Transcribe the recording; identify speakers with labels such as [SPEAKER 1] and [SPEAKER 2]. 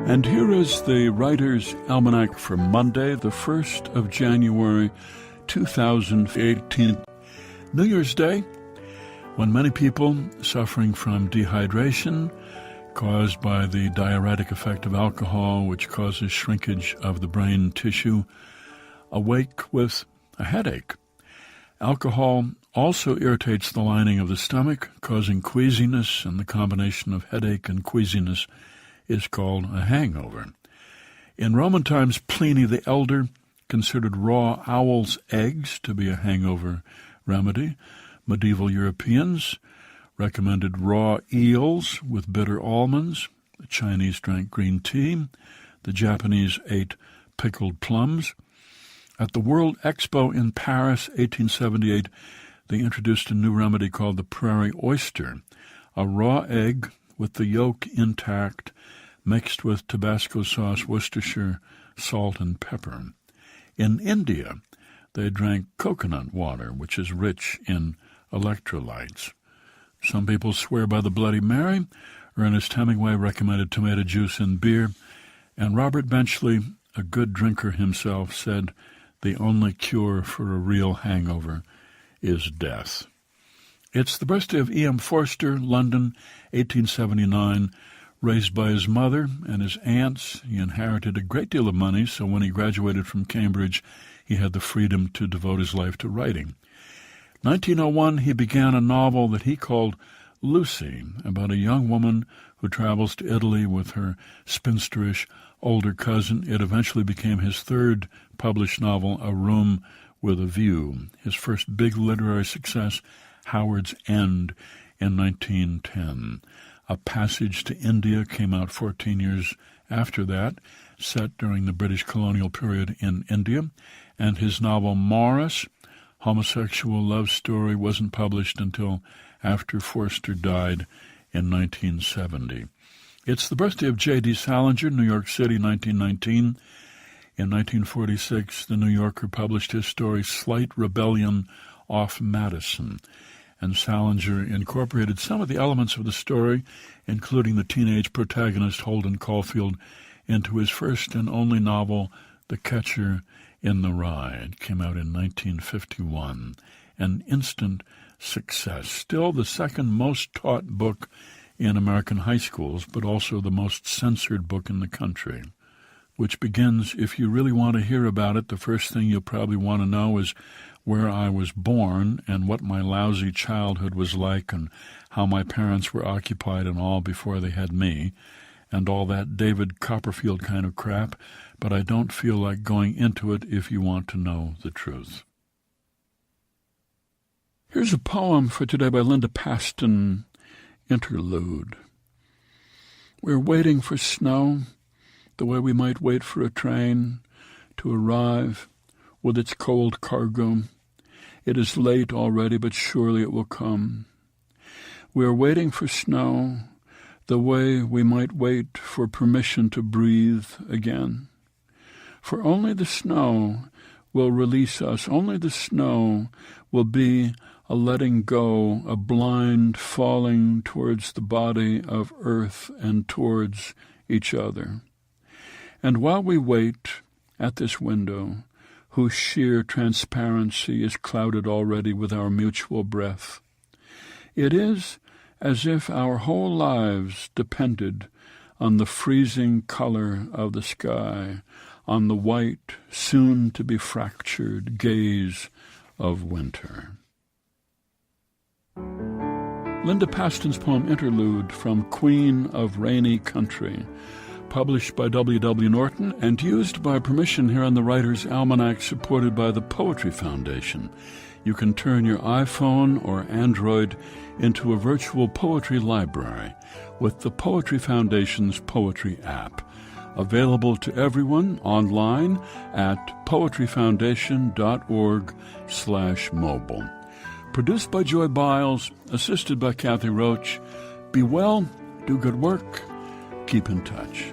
[SPEAKER 1] And here is the Writer's Almanac for Monday, the 1st of January, 2018. New Year's Day, when many people suffering from dehydration caused by the diuretic effect of alcohol, which causes shrinkage of the brain tissue, awake with a headache. Alcohol also irritates the lining of the stomach, causing queasiness, and the combination of headache and queasiness is called a hangover. In Roman times, Pliny the Elder considered raw owl's eggs to be a hangover remedy. Medieval Europeans recommended raw eels with bitter almonds. The Chinese drank green tea. The Japanese ate pickled plums. At the World Expo in Paris, 1878, they introduced a new remedy called the prairie oyster, a raw egg with the yolk intact, mixed with Tabasco sauce, Worcestershire, salt, and pepper. In India, they drank coconut water, which is rich in electrolytes. Some people swear by the Bloody Mary. Ernest Hemingway recommended tomato juice in beer. And Robert Benchley, a good drinker himself, said the only cure for a real hangover is death. It's the birthday of E.M. Forster, London, 1879. Raised by his mother and his aunts, he inherited a great deal of money, so when he graduated from Cambridge, he had the freedom to devote his life to writing. 1901, he began a novel that he called Lucy, about a young woman who travels to Italy with her spinsterish older cousin. It eventually became his third published novel, A Room with a View. His first big literary success, Howard's End, in 1910. A Passage to India came out 14 years after that, set during the British colonial period in India. And his novel Morris, homosexual love story, wasn't published until after Forster died in 1970. It's the birthday of J.D. Salinger, New York City, 1919. In 1946, The New Yorker published his story Slight Rebellion off Madison, and Salinger incorporated some of the elements of the story, including the teenage protagonist Holden Caulfield, into his first and only novel, The Catcher in the Rye. It came out in 1951. An instant success. Still the second most taught book in American high schools, but also the most censored book in the country, which begins, if you really want to hear about it, the first thing you'll probably want to know is where I was born and what my lousy childhood was like and how my parents were occupied and all before they had me, and all that David Copperfield kind of crap, but I don't feel like going into it if you want to know the truth. Here's a poem for today by Linda Paston, Interlude. We're waiting for snow, the way we might wait for a train to arrive with its cold cargo. It is late already, but surely it will come. We are waiting for snow, the way we might wait for permission to breathe again. For only the snow will release us. Only the snow will be a letting go, a blind falling towards the body of earth and towards each other. And while we wait at this window, whose sheer transparency is clouded already with our mutual breath, it is as if our whole lives depended on the freezing color of the sky, on the white, soon-to-be-fractured gaze of winter. Linda Paston's poem Interlude from Queen of Rainy Country, published by W.W. Norton and used by permission here on the Writer's Almanac, supported by the Poetry Foundation. You can turn your iPhone or Android into a virtual poetry library with the Poetry Foundation's Poetry app, available to everyone online at poetryfoundation.org/mobile. Produced by Joy Biles, assisted by Kathy Roach. Be well, do good work, keep in touch.